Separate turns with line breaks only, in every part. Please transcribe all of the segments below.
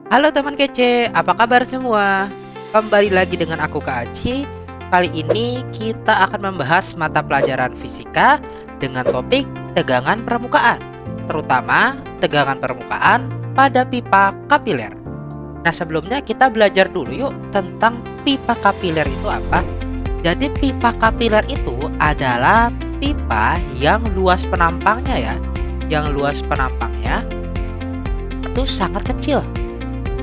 Halo teman kece, apa kabar semua? Kembali lagi dengan aku Kak Aci. Kali ini kita akan membahas mata pelajaran fisika dengan topik tegangan permukaan, terutama tegangan permukaan pada pipa kapiler. Nah, sebelumnya kita belajar dulu yuk tentang pipa kapiler itu apa. Jadi pipa kapiler itu adalah pipa yang luas penampangnya ya. Yang luas penampangnya itu sangat kecil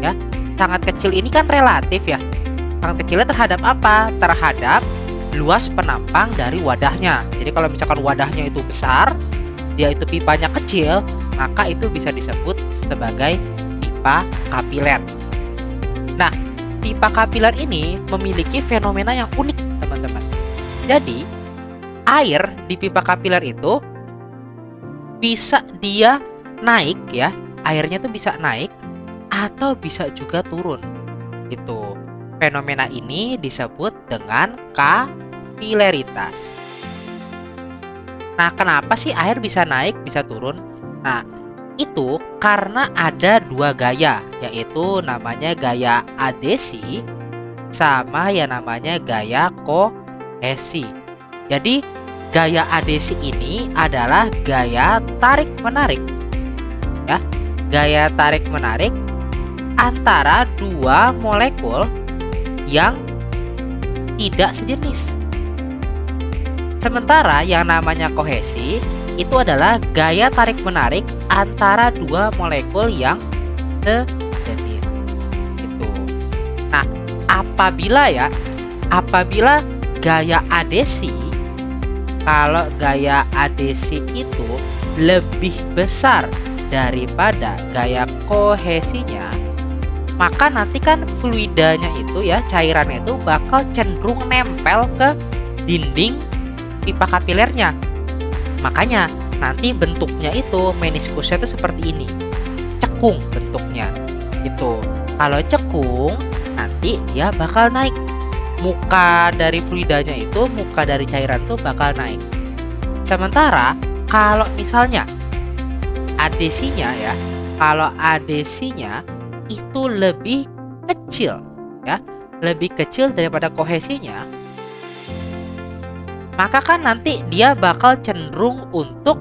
ya. Sangat kecil ini kan relatif ya. Sangat kecilnya terhadap apa? Terhadap luas penampang dari wadahnya. Jadi kalau misalkan wadahnya itu besar, dia itu pipanya kecil, maka itu bisa disebut sebagai pipa kapiler. Nah, pipa kapiler ini memiliki fenomena yang unik, teman-teman. Jadi, air di pipa kapiler itu bisa dia naik ya. Airnya tuh bisa naik atau bisa juga turun. Itu fenomena ini disebut dengan kapileritas. Nah, kenapa sih air bisa naik, bisa turun? Nah, itu karena ada dua gaya, yaitu namanya gaya adesi sama yang namanya gaya kohesi. Jadi, gaya adesi ini adalah gaya tarik-menarik. Ya, gaya tarik-menarik antara dua molekul yang tidak sejenis. Sementara yang namanya kohesi itu adalah gaya tarik-menarik antara dua molekul yang sejenis. Gitu. Nah, apabila gaya adesi, kalau gaya adesi itu lebih besar daripada gaya kohesinya, maka nanti kan fluidanya itu ya, cairannya itu bakal cenderung nempel ke dinding pipa kapilernya. Makanya nanti bentuknya itu meniskusnya itu seperti ini, cekung bentuknya. Itu kalau cekung nanti dia bakal naik. Muka dari fluidanya itu, muka dari cairan itu bakal naik. Sementara kalau misalnya adesinya ya, kalau adesinya itu lebih kecil ya, lebih kecil daripada kohesinya, maka kan nanti dia bakal cenderung untuk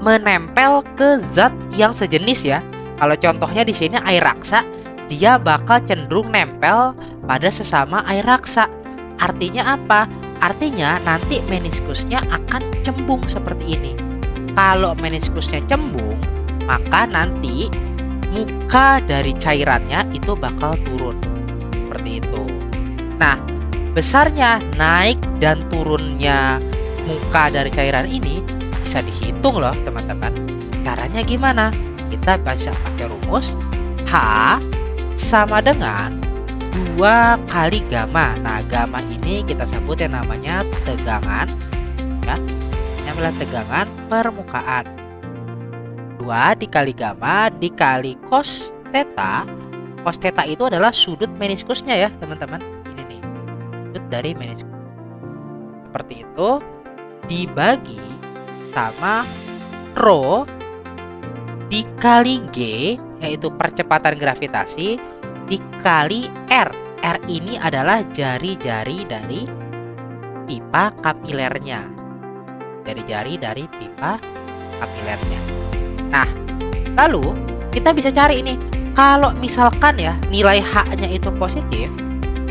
menempel ke zat yang sejenis ya. Kalau contohnya di sini air raksa, dia bakal cenderung nempel pada sesama air raksa. Artinya apa? Artinya nanti meniskusnya akan cembung seperti ini. Kalau meniskusnya cembung, maka nanti muka dari cairannya itu bakal turun seperti itu. Nah, besarnya naik dan turunnya muka dari cairan ini bisa dihitung loh teman-teman. Caranya gimana? Kita bisa pakai rumus H sama dengan 2 kali gamma. Nah, gamma ini kita sebut yang namanya tegangan ya. Ini adalah tegangan permukaan. 2 dikali gamma dikali cos theta. Cos theta itu adalah sudut meniskusnya ya teman-teman. Ini nih, sudut dari meniskus. Seperti itu dibagi sama rho dikali G, yaitu percepatan gravitasi, dikali R. R ini adalah jari-jari dari pipa kapilernya. Jari-jari dari pipa kapilernya. Nah, lalu kita bisa cari ini. Kalau misalkan ya nilai H-nya itu positif,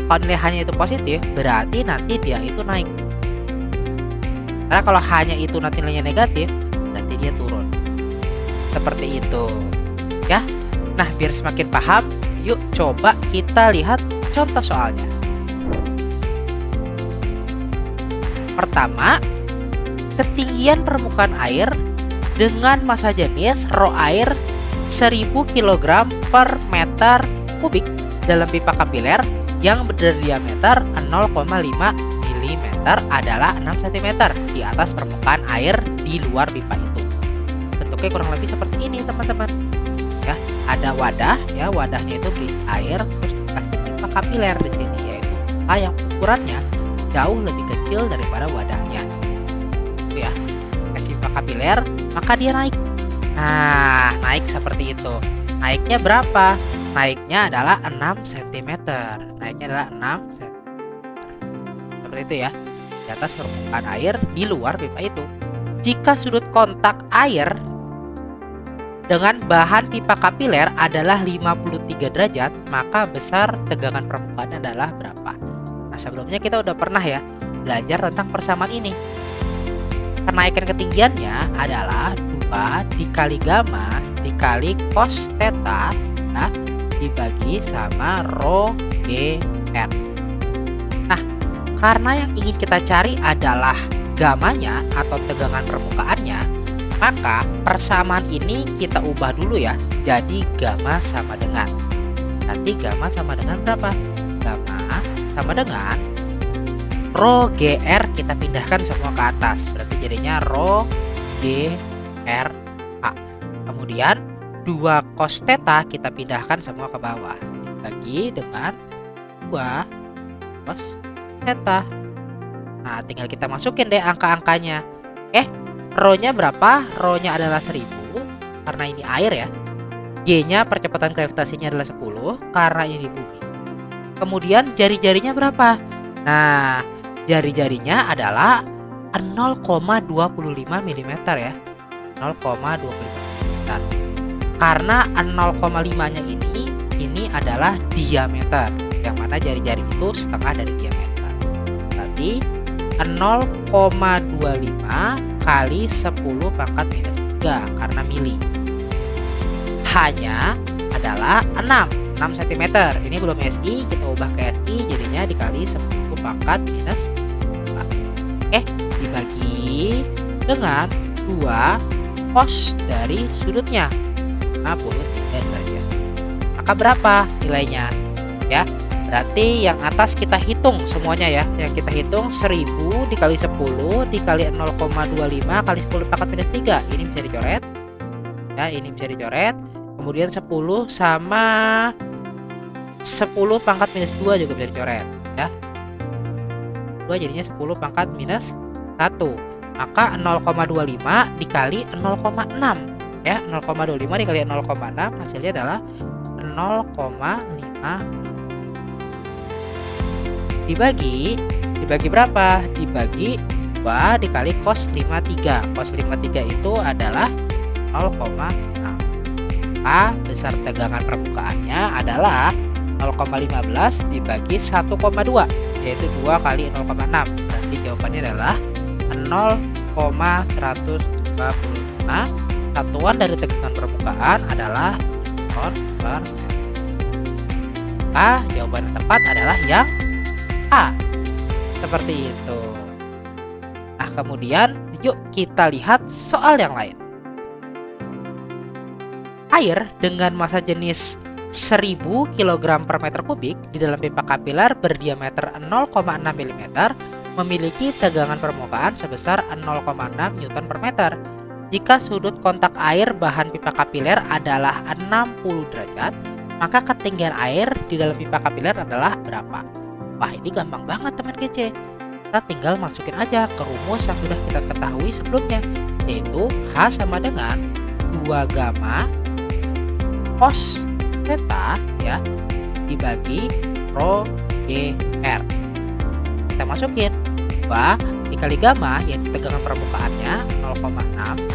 kalau nilai H-nya itu positif, berarti nanti dia itu naik. Karena kalau H-nya itu nanti nilainya negatif, berarti dia turun. Seperti itu. Ya. Nah, biar semakin paham, yuk coba kita lihat contoh soalnya. Pertama, ketinggian permukaan air dengan massa jenis rho air 1000 kg per meter kubik dalam pipa kapiler yang berdiameter 0,5 mm adalah 6 cm di atas permukaan air di luar pipa itu. Bentuknya kurang lebih seperti ini teman-teman. Ya, ada wadah ya, wadahnya itu berisi air, terus dikasih pipa kapiler di sini, yaitu pipa yang ukurannya jauh lebih kecil daripada wadahnya. Itu ya. Kapiler, maka dia naik. Nah, naik seperti itu. Naiknya berapa? naiknya adalah 6 cm. Naiknya adalah 6 cm. Seperti itu ya. Di atas permukaan air, di luar pipa itu. Jika sudut kontak air dengan bahan pipa kapiler adalah 53 derajat, maka besar tegangan permukaannya adalah berapa? Nah, sebelumnya kita udah pernah ya belajar tentang persamaan ini. Kenaikan ketinggiannya adalah 2 dikali gamma dikali cos theta ya, dibagi sama rho g r. Nah, karena yang ingin kita cari adalah gamanya atau tegangan permukaannya, maka persamaan ini kita ubah dulu ya. Jadi gamma sama dengan. Nanti gamma sama dengan berapa? Gamma sama dengan rho GR kita pindahkan semua ke atas. Berarti jadinya rho GR A. Kemudian 2 cos theta kita pindahkan semua ke bawah. Dibagi dengan 2 cos theta. Nah, tinggal kita masukin deh angka-angkanya. Rho-nya berapa? Rho-nya adalah 1000 karena ini air ya. G-nya percepatan gravitasinya adalah 10 karena ini di bumi. Kemudian jari-jarinya berapa? Nah, jari-jarinya adalah 0,25 mm ya. 0,25 mm. Karena 0,5-nya ini adalah diameter, yang mana jari-jari itu setengah dari diameter. Berarti 0,25 kali 10 pangkat minus 3 karena mili. H-nya adalah 6 cm. Ini belum SI, kita ubah ke SI jadinya dikali 10 pangkat minus 4. Dibagi dengan 2 cos dari sudutnya 53 derajat. Maka berapa nilainya? Ya, berarti yang atas kita hitung semuanya ya. Yang kita hitung 1000 dikali 10 dikali 0,25 kali 10 pangkat minus 3. Ini bisa dicoret. Ya, ini bisa dicoret. Kemudian 10 sama 10 pangkat minus 2 juga bisa dicoret ya. 2 jadinya 10 pangkat minus 1. Maka 0,25 dikali 0,6 ya. 0,25 dikali 0,6 hasilnya adalah 0,5. Dibagi berapa? Dibagi 2 dikali cos 53. Cos 53 itu adalah 0,6. Besar tegangan permukaannya adalah 0,15 dibagi 1,2, yaitu 2 kali 0,6. Berarti jawabannya adalah 0,125. Satuan dari tegangan permukaan adalah Newton per meter. Jawaban yang tepat adalah yang A. Seperti itu. Nah, kemudian yuk kita lihat soal yang lain. Air dengan massa jenis 1000 kg per meter kubik di dalam pipa kapiler berdiameter 0,6 mm memiliki tegangan permukaan sebesar 0,6 Newton per meter. Jika sudut kontak air bahan pipa kapiler adalah 60 derajat, maka ketinggian air di dalam pipa kapiler adalah berapa? Wah, ini gampang banget teman kece. Kita tinggal masukin aja ke rumus yang sudah kita ketahui sebelumnya, yaitu H sama dengan 2 gamma cos theta ya dibagi rho GR. Kita masukin 2 dikali gamma yaitu tegangan permukaannya 0,6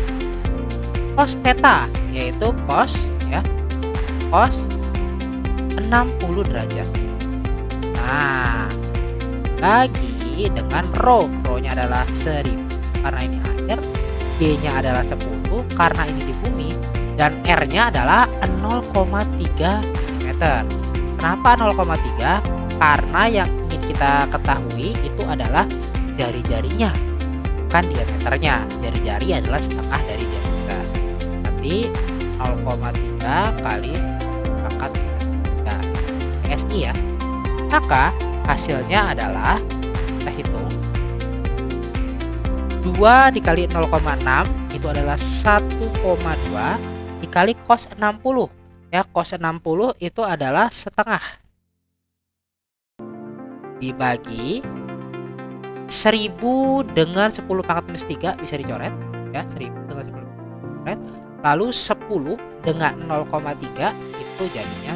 cos theta yaitu cos 60 derajat. Nah, bagi dengan rho-nya adalah 1000 karena ini air, G-nya adalah 10 karena ini di bumi, dan R-nya adalah 0,3 mm. Kenapa 0,3? Karena yang ingin kita ketahui itu adalah jari-jarinya, bukan diameternya. Jari-jari adalah setengah dari diameter. Nanti 0,3 kali pangkat 3 SI ya. Maka hasilnya adalah kita hitung 2 dikali 0,6 itu adalah 1,2 dikali cos 60 ya. Cos 60 itu adalah setengah dibagi 1000 dengan 10 pangkat minus 3 bisa dicoret ya. 1000 dengan 10 dicoret. Lalu 10 dengan 0,3 itu jadinya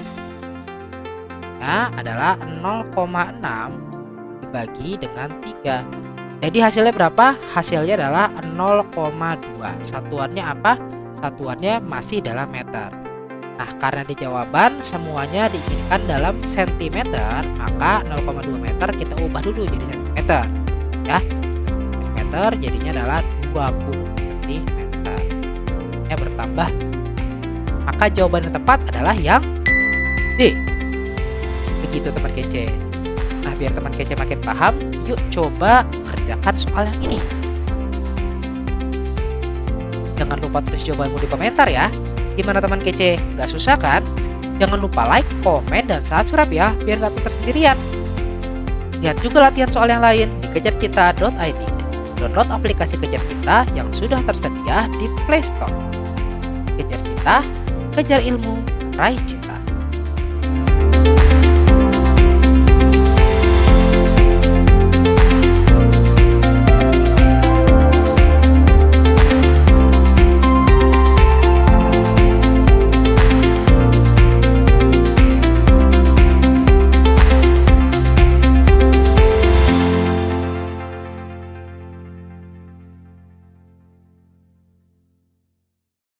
Jawabannya adalah 0,6 dibagi dengan 3. Jadi hasilnya berapa? Hasilnya adalah 0,2. Satuannya apa? Satuannya masih dalam meter. Nah, karena di jawaban semuanya diinginkan dalam sentimeter, maka 0,2 meter kita ubah dulu jadi sentimeter. Ya, sentimeter jadinya adalah 20 sentimeter. Ini bertambah. Maka jawaban yang tepat adalah yang D. Begitu teman kece. Nah, biar teman kece makin paham, yuk coba kerjakan soal yang ini. Jangan lupa tulis jawabanmu di komentar ya. Gimana teman kece? Gak susah kan? Jangan lupa like, komen, dan subscribe ya, biar gak pintar sendirian. Lihat juga latihan soal yang lain di kejarcita.id. Download aplikasi Kejar Kita yang sudah tersedia di Play Store. Kejar Kita, kejar ilmu, raih cita.